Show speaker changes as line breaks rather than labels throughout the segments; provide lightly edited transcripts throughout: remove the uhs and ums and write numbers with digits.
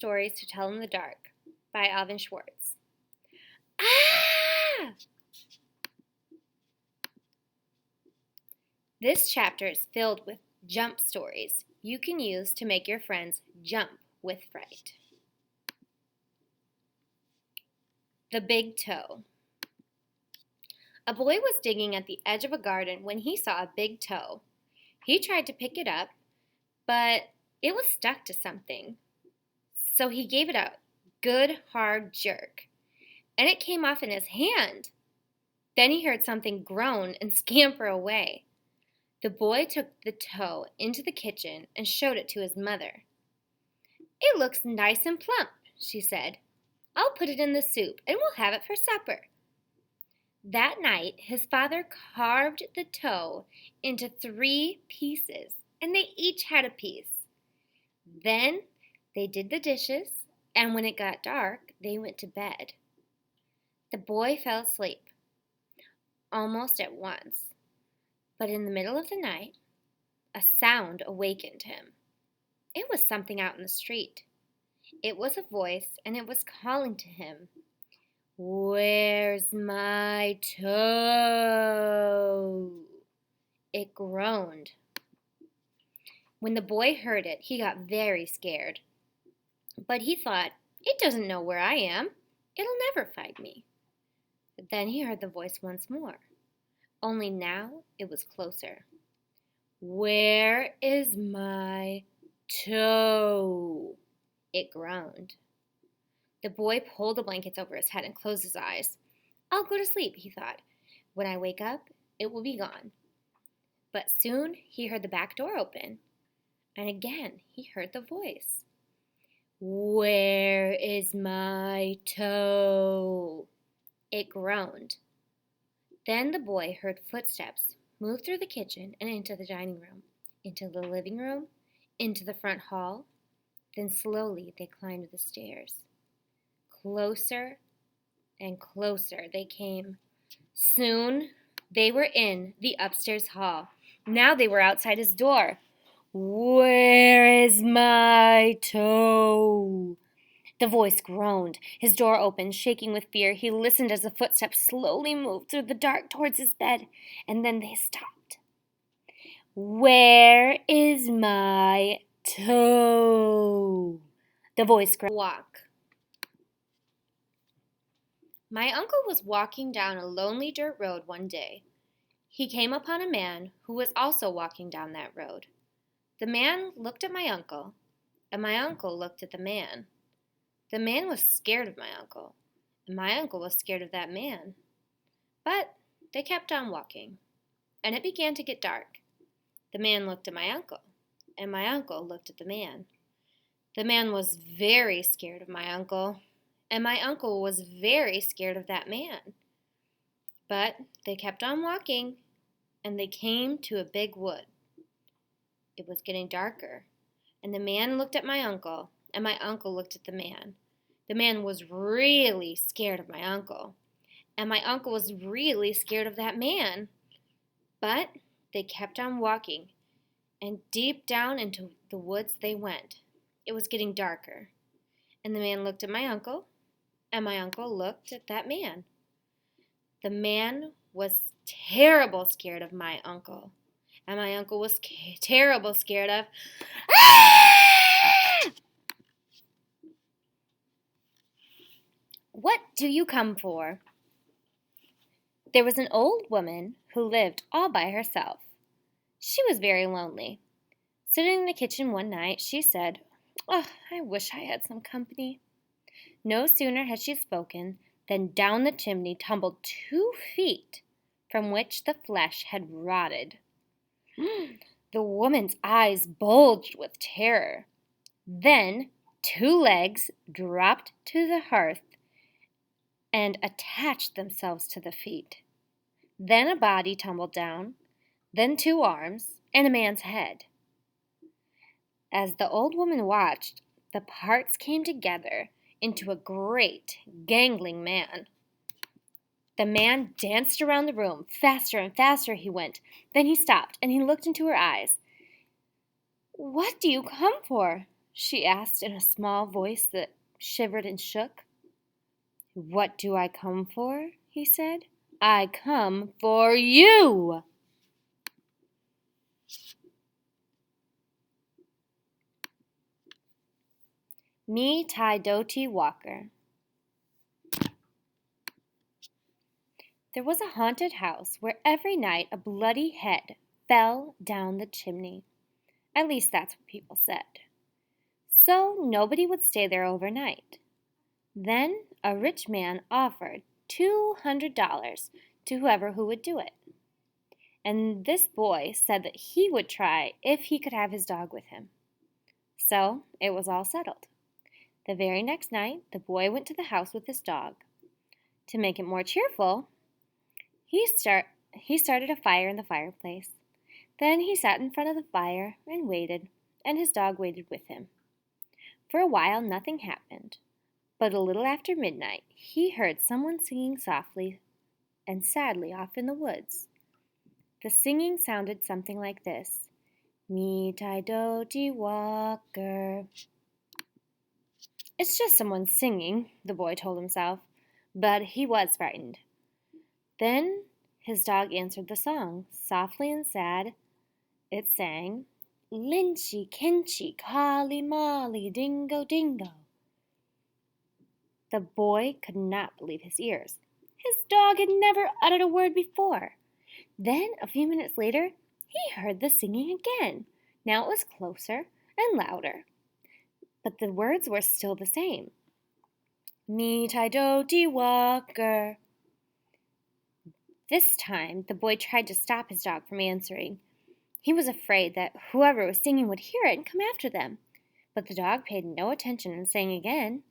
Stories to Tell in the Dark by Alvin Schwartz. Ah! This chapter is filled with jump stories you can use to make your friends jump with fright. The Big Toe. A boy was digging at the edge of a garden when he saw a big toe. He tried to pick it up, but it was stuck to something. So he gave it a good hard jerk, and it came off in his hand. Then he heard something groan and scamper away. The boy took the toe into the kitchen and showed it to his mother. "It looks nice and plump," she said. "I'll put it in the soup and we'll have it for supper." That night, his father carved the toe into 3 pieces, and they each had a piece. Then they did the dishes, and when it got dark, they went to bed. The boy fell asleep almost at once, but in the middle of the night, a sound awakened him. It was something out in the street. It was a voice, and it was calling to him, "Where's my toe?" It groaned. When the boy heard it, he got very scared. But he thought, "It doesn't know where I am. It'll never find me." But then he heard the voice once more, only now it was closer. "Where is my toe?" It groaned. The boy pulled the blankets over his head and closed his eyes. "I'll go to sleep," he thought. "When I wake up, it will be gone." But soon he heard the back door open, and again he heard the voice. "Where is my toe?" It groaned. Then the boy heard footsteps move through the kitchen and into the dining room, into the living room, into the front hall. Then slowly they climbed the stairs. Closer and closer they came. Soon they were in the upstairs hall. Now they were outside his door. "Where is my toe?" The voice groaned. His door opened, shaking with fear. He listened as the footsteps slowly moved through the dark towards his bed, and then they stopped. "Where is my toe?" The voice groaned. Walk. My uncle was walking down a lonely dirt road one day. He came upon a man who was also walking down that road. The man looked at my uncle, and my uncle looked at the man. The man was scared of my uncle, and my uncle was scared of that man. But they kept on walking, and it began to get dark. The man looked at my uncle, and my uncle looked at the man. The man was very scared of my uncle, and my uncle was very scared of that man. But they kept on walking, and they came to a big wood. It was getting darker, and the man looked at my uncle, and my uncle looked at the man. The man was really scared of my uncle, and my uncle was really scared of that man. But they kept on walking, and deep down into the woods they went. It was getting darker, and the man looked at my uncle, and my uncle looked at that man. The man was terrible scared of my uncle, and my uncle was terrible scared of... Ah! What do you come for? There was an old woman who lived all by herself. She was very lonely. Sitting in the kitchen one night, she said, "Oh, I wish I had some company." No sooner had she spoken than down the chimney tumbled 2 feet from which the flesh had rotted. The woman's eyes bulged with terror. Then 2 legs dropped to the hearth and attached themselves to the feet. Then a body tumbled down, then 2 arms, and a man's head. As the old woman watched, the parts came together into a great, gangling man. The man danced around the room. Faster and faster he went. Then he stopped, and he looked into her eyes. "What do you come for?" she asked in a small voice that shivered and shook. "What do I come for?" he said. "I come for you!" Me Tai Doti Walker. There was a haunted house where every night a bloody head fell down the chimney. At least that's what people said. So nobody would stay there overnight. Then a rich man offered $200 to whoever who would do it. And this boy said that he would try if he could have his dog with him. So it was all settled. The very next night, the boy went to the house with his dog. To make it more cheerful, he started a fire in the fireplace. Then he sat in front of the fire and waited, and his dog waited with him. For a while, nothing happened. But a little after midnight, he heard someone singing softly and sadly off in the woods. The singing sounded something like this: "Me Tai Doti Walker." "It's just someone singing," the boy told himself, but he was frightened. Then his dog answered the song, softly and sad. It sang, "Lynchy, Kinchy, Collie, Molly, Dingo, Dingo." The boy could not believe his ears. His dog had never uttered a word before. Then, a few minutes later, he heard the singing again. Now it was closer and louder, but the words were still the same. "Me Tai Doti Walker." This time, the boy tried to stop his dog from answering. He was afraid that whoever was singing would hear it and come after them. But the dog paid no attention and sang again,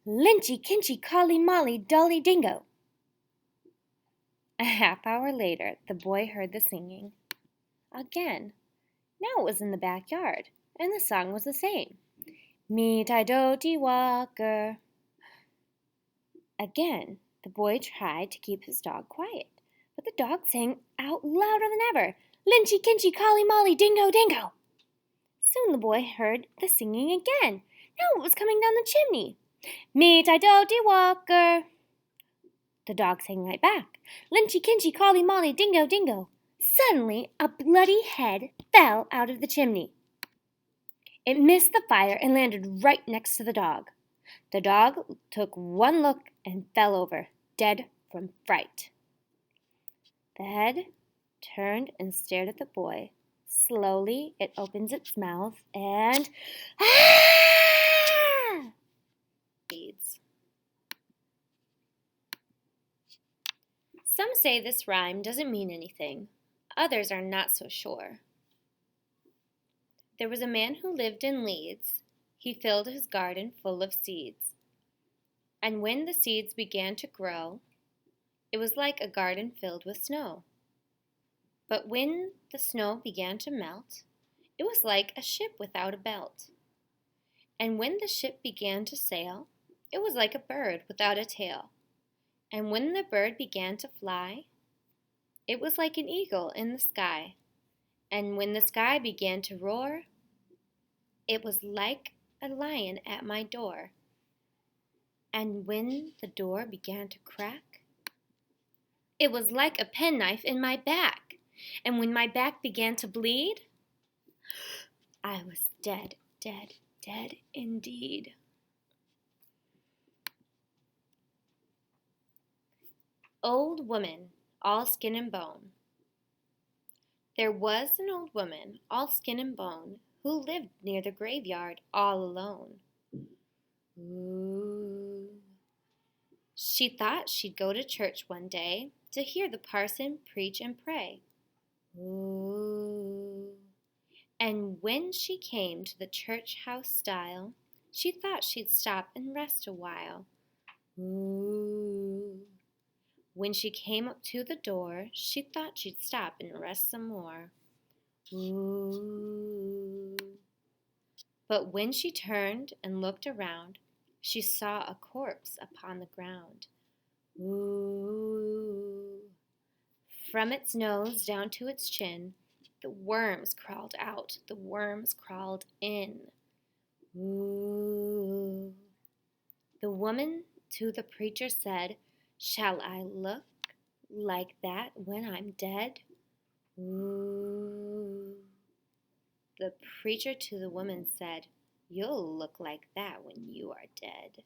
"Lynchy, Kinchy, Collie, Molly, Dolly, Dingo." A half hour later, the boy heard the singing again. Now it was in the backyard, and the song was the same. "Me Tai Doti Walker." Again, the boy tried to keep his dog quiet, but the dog sang out louder than ever, "Lynchy, Kinchy, Collie, Molly, Dingo, Dingo." Soon the boy heard the singing again. Now it was coming down the chimney. "Me Tai Doti Walker." The dog sang right back, "Lynchy, Kinchy, Collie, Molly, Dingo, Dingo." Suddenly, a bloody head fell out of the chimney. It missed the fire and landed right next to the dog. The dog took one look and fell over, dead from fright. The head turned and stared at the boy. Slowly, it opens its mouth and... Ah! Beads. Some say this rhyme doesn't mean anything. Others are not so sure. There was a man who lived in Leeds. He filled his garden full of seeds. And when the seeds began to grow, it was like a garden filled with snow. But when the snow began to melt, it was like a ship without a belt. And when the ship began to sail, it was like a bird without a tail. And when the bird began to fly, it was like an eagle in the sky. And when the sky began to roar, it was like a lion at my door. And when the door began to crack, it was like a penknife in my back. And when my back began to bleed, I was dead, dead, dead indeed. Old woman, all skin and bone. There was an old woman, all skin and bone, who lived near the graveyard all alone. Ooh. She thought she'd go to church one day to hear the parson preach and pray. Ooh. And when she came to the church house stile, she thought she'd stop and rest a while. Ooh. When she came up to the door, she thought she'd stop and rest some more. Ooh. But when she turned and looked around, she saw a corpse upon the ground. Ooh. From its nose down to its chin, the worms crawled out, the worms crawled in. Ooh. The woman to the preacher said, "Shall I look like that when I'm dead?" Ooh. The preacher to the woman said, "You'll look like that when you are dead."